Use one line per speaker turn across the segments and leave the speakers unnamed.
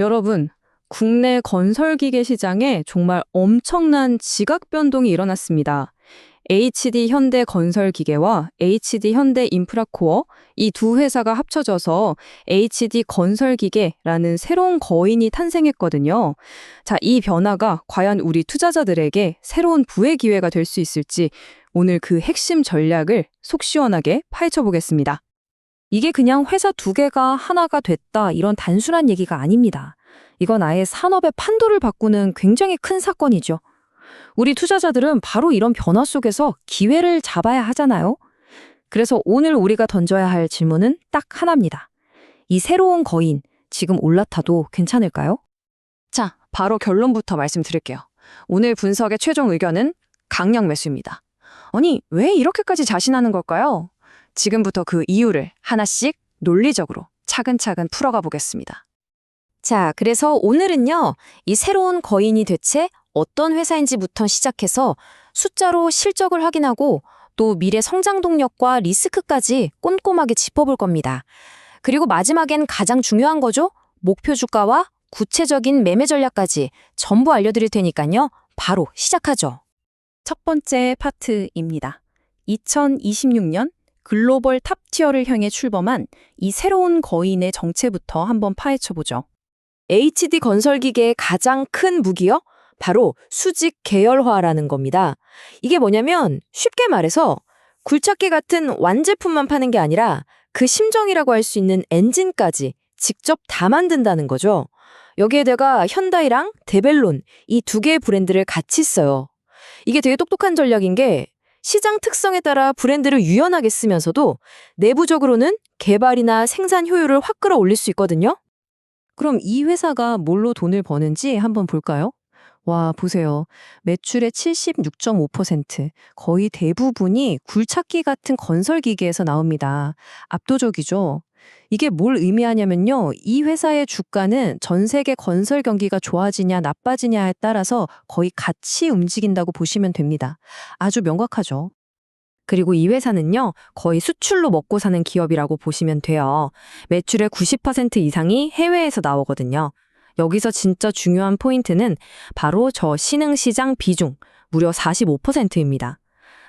여러분, 국내 건설기계 시장에 정말 엄청난 지각 변동이 일어났습니다. HD 현대건설기계와 HD 현대인프라코어 이 두 회사가 합쳐져서 HD 건설기계라는 새로운 거인이 탄생했거든요. 자, 이 변화가 과연 우리 투자자들에게 새로운 부의 기회가 될 수 있을지 오늘 그 핵심 전략을 속 시원하게 파헤쳐 보겠습니다.
이게 그냥 회사 두 개가 하나가 됐다 이런 단순한 얘기가 아닙니다. 이건 아예 산업의 판도를 바꾸는 굉장히 큰 사건이죠. 우리 투자자들은 바로 이런 변화 속에서 기회를 잡아야 하잖아요. 그래서 오늘 우리가 던져야 할 질문은 딱 하나입니다. 이 새로운 거인, 지금 올라타도 괜찮을까요?
자, 바로 결론부터 말씀드릴게요. 오늘 분석의 최종 의견은 강력 매수입니다. 아니, 왜 이렇게까지 자신하는 걸까요? 지금부터 그 이유를 하나씩 논리적으로 차근차근 풀어가 보겠습니다.
자, 그래서 오늘은요, 이 새로운 거인이 대체 어떤 회사인지부터 시작해서 숫자로 실적을 확인하고 또 미래 성장 동력과 리스크까지 꼼꼼하게 짚어볼 겁니다. 그리고 마지막엔 가장 중요한 거죠. 목표 주가와 구체적인 매매 전략까지 전부 알려드릴 테니까요. 바로 시작하죠.
첫 번째 파트입니다. 2026년 글로벌 탑티어를 향해 출범한 이 새로운 거인의 정체부터 한번 파헤쳐보죠.
HD 건설기계의 가장 큰 무기요? 바로 수직 계열화라는 겁니다. 이게 뭐냐면 쉽게 말해서 굴착기 같은 완제품만 파는 게 아니라 그 심정이라고 할 수 있는 엔진까지 직접 다 만든다는 거죠. 여기에다가 현다이랑 데벨론 이 두 개의 브랜드를 같이 써요. 이게 되게 똑똑한 전략인 게 시장 특성에 따라 브랜드를 유연하게 쓰면서도 내부적으로는 개발이나 생산 효율을 확 끌어올릴 수 있거든요. 그럼 이 회사가 뭘로 돈을 버는지 한번 볼까요? 와, 보세요. 매출의 76.5%, 거의 대부분이 굴착기 같은 건설기계에서 나옵니다. 압도적이죠? 이게 뭘 의미하냐면요. 이 회사의 주가는 전 세계 건설 경기가 좋아지냐 나빠지냐에 따라서 거의 같이 움직인다고 보시면 됩니다. 아주 명확하죠. 그리고 이 회사는요, 거의 수출로 먹고 사는 기업이라고 보시면 돼요. 매출의 90% 이상이 해외에서 나오거든요. 여기서 진짜 중요한 포인트는 바로 저 신흥시장 비중, 무려 45%입니다.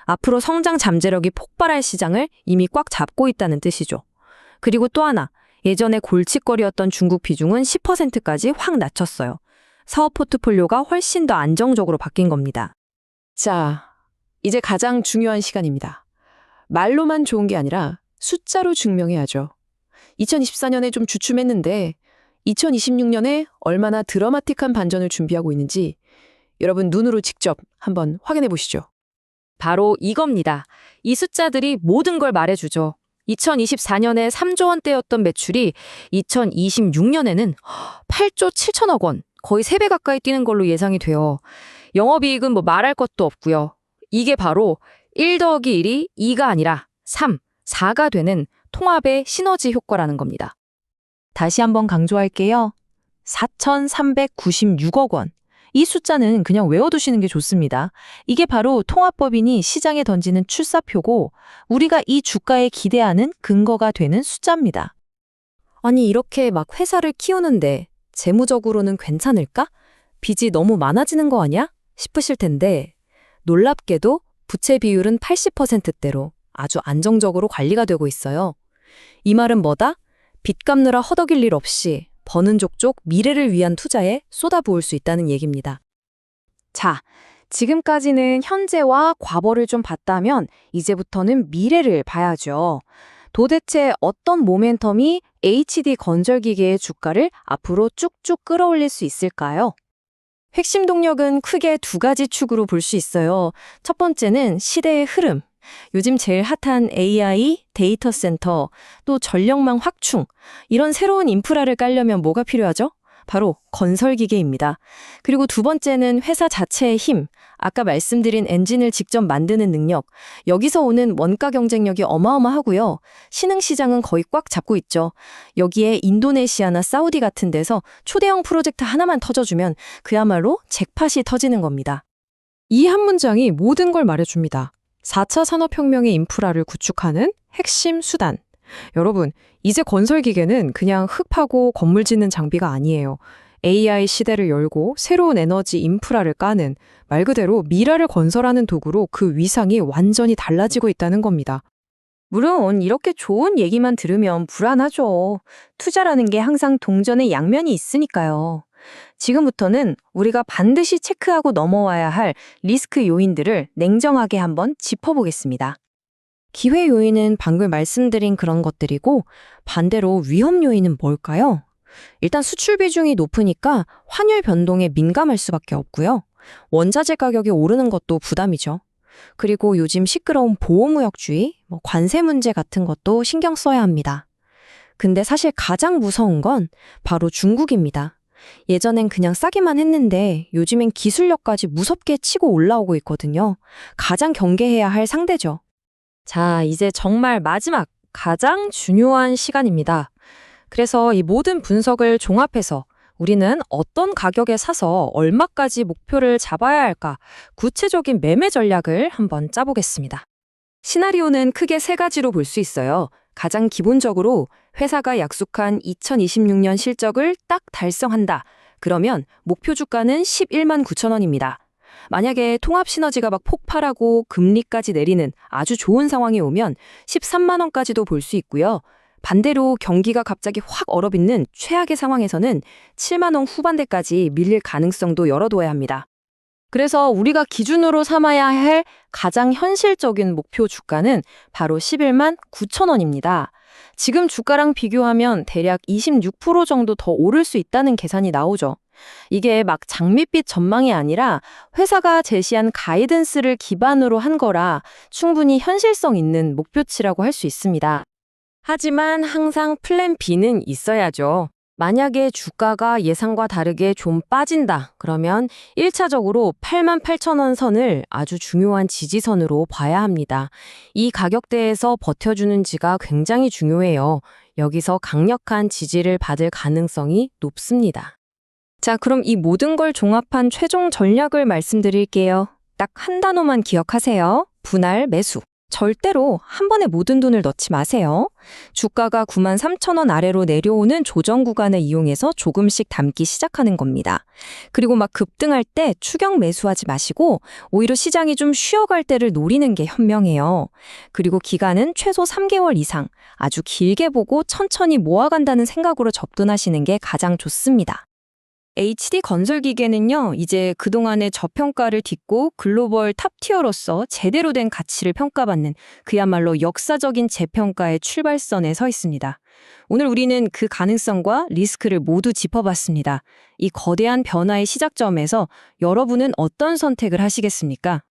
앞으로 성장 잠재력이 폭발할 시장을 이미 꽉 잡고 있다는 뜻이죠. 그리고 또 하나, 예전에 골칫거리였던 중국 비중은 10%까지 확 낮췄어요. 사업 포트폴리오가 훨씬 더 안정적으로 바뀐 겁니다.
자, 이제 가장 중요한 시간입니다. 말로만 좋은 게 아니라 숫자로 증명해야죠. 2024년에 좀 주춤했는데 2026년에 얼마나 드라마틱한 반전을 준비하고 있는지 여러분 눈으로 직접 한번 확인해 보시죠.
바로 이겁니다. 이 숫자들이 모든 걸 말해주죠. 2024년에 3조 원대였던 매출이 2026년에는 8조 7천억 원, 거의 3배 가까이 뛰는 걸로 예상이 돼요. 영업이익은 뭐 말할 것도 없고요. 이게 바로 1 더하기 1이 2가 아니라 3, 4가 되는 통합의 시너지 효과라는 겁니다. 다시 한번 강조할게요. 4,396억 원. 이 숫자는 그냥 외워두시는 게 좋습니다. 이게 바로 통합법인이 시장에 던지는 출사표고 우리가 이 주가에 기대하는 근거가 되는 숫자입니다. 아니 이렇게 막 회사를 키우는데 재무적으로는 괜찮을까? 빚이 너무 많아지는 거 아니야? 싶으실 텐데 놀랍게도 부채 비율은 80%대로 아주 안정적으로 관리가 되고 있어요. 이 말은 뭐다? 빚 갚느라 허덕일 일 없이 버는 족족 미래를 위한 투자에 쏟아부을 수 있다는 얘기입니다. 자, 지금까지는 현재와 과거를 좀 봤다면 이제부터는 미래를 봐야죠. 도대체 어떤 모멘텀이 HD 건설기계의 주가를 앞으로 쭉쭉 끌어올릴 수 있을까요? 핵심 동력은 크게 두 가지 축으로 볼 수 있어요. 첫 번째는 시대의 흐름. 요즘 제일 핫한 AI, 데이터 센터, 또 전력망 확충, 이런 새로운 인프라를 깔려면 뭐가 필요하죠? 바로 건설기계입니다. 그리고 두 번째는 회사 자체의 힘, 아까 말씀드린 엔진을 직접 만드는 능력, 여기서 오는 원가 경쟁력이 어마어마하고요. 신흥시장은 거의 꽉 잡고 있죠. 여기에 인도네시아나 사우디 같은 데서 초대형 프로젝트 하나만 터져주면 그야말로 잭팟이 터지는 겁니다. 이 한 문장이 모든 걸 말해줍니다. 4차 산업혁명의 인프라를 구축하는 핵심 수단.
여러분, 이제 건설기계는 그냥 흙 파고 건물 짓는 장비가 아니에요. AI 시대를 열고 새로운 에너지 인프라를 까는 말 그대로 미래를 건설하는 도구로 그 위상이 완전히 달라지고 있다는 겁니다.
물론 이렇게 좋은 얘기만 들으면 불안하죠. 투자라는 게 항상 동전의 양면이 있으니까요. 지금부터는 우리가 반드시 체크하고 넘어와야 할 리스크 요인들을 냉정하게 한번 짚어보겠습니다. 기회 요인은 방금 말씀드린 그런 것들이고 반대로 위험 요인은 뭘까요? 일단 수출 비중이 높으니까 환율 변동에 민감할 수밖에 없고요. 원자재 가격이 오르는 것도 부담이죠. 그리고 요즘 시끄러운 보호무역주의, 관세 문제 같은 것도 신경 써야 합니다. 근데 사실 가장 무서운 건 바로 중국입니다. 예전엔 그냥 싸기만 했는데 요즘엔 기술력까지 무섭게 치고 올라오고 있거든요. 가장 경계해야 할 상대죠. 자, 이제 정말 마지막, 가장 중요한 시간입니다. 그래서 이 모든 분석을 종합해서 우리는 어떤 가격에 사서 얼마까지 목표를 잡아야 할까 구체적인 매매 전략을 한번 짜보겠습니다. 시나리오는 크게 세 가지로 볼 수 있어요. 가장 기본적으로 회사가 약속한 2026년 실적을 딱 달성한다. 그러면 목표 주가는 11만 9천 원입니다. 만약에 통합 시너지가 막 폭발하고 금리까지 내리는 아주 좋은 상황이 오면 13만 원까지도 볼 수 있고요. 반대로 경기가 갑자기 확 얼어붙는 최악의 상황에서는 7만 원 후반대까지 밀릴 가능성도 열어둬야 합니다. 그래서 우리가 기준으로 삼아야 할 가장 현실적인 목표 주가는 바로 11만 9천 원입니다. 지금 주가랑 비교하면 대략 26% 정도 더 오를 수 있다는 계산이 나오죠. 이게 막 장밋빛 전망이 아니라 회사가 제시한 가이던스를 기반으로 한 거라 충분히 현실성 있는 목표치라고 할 수 있습니다. 하지만 항상 플랜 B는 있어야죠. 만약에 주가가 예상과 다르게 좀 빠진다. 그러면 1차적으로 8만 8천 원 선을 아주 중요한 지지선으로 봐야 합니다. 이 가격대에서 버텨주는지가 굉장히 중요해요. 여기서 강력한 지지를 받을 가능성이 높습니다. 자, 그럼 이 모든 걸 종합한 최종 전략을 말씀드릴게요. 딱 한 단어만 기억하세요. 분할 매수. 절대로 한 번에 모든 돈을 넣지 마세요. 주가가 9만 3천 원 아래로 내려오는 조정 구간을 이용해서 조금씩 담기 시작하는 겁니다. 그리고 막 급등할 때 추격 매수하지 마시고 오히려 시장이 좀 쉬어갈 때를 노리는 게 현명해요. 그리고 기간은 최소 3개월 이상 아주 길게 보고 천천히 모아간다는 생각으로 접근하시는 게 가장 좋습니다. HD 건설기계는요, 이제 그동안의 저평가를 딛고 글로벌 탑티어로서 제대로 된 가치를 평가받는 그야말로 역사적인 재평가의 출발선에 서 있습니다. 오늘 우리는 그 가능성과 리스크를 모두 짚어봤습니다. 이 거대한 변화의 시작점에서 여러분은 어떤 선택을 하시겠습니까?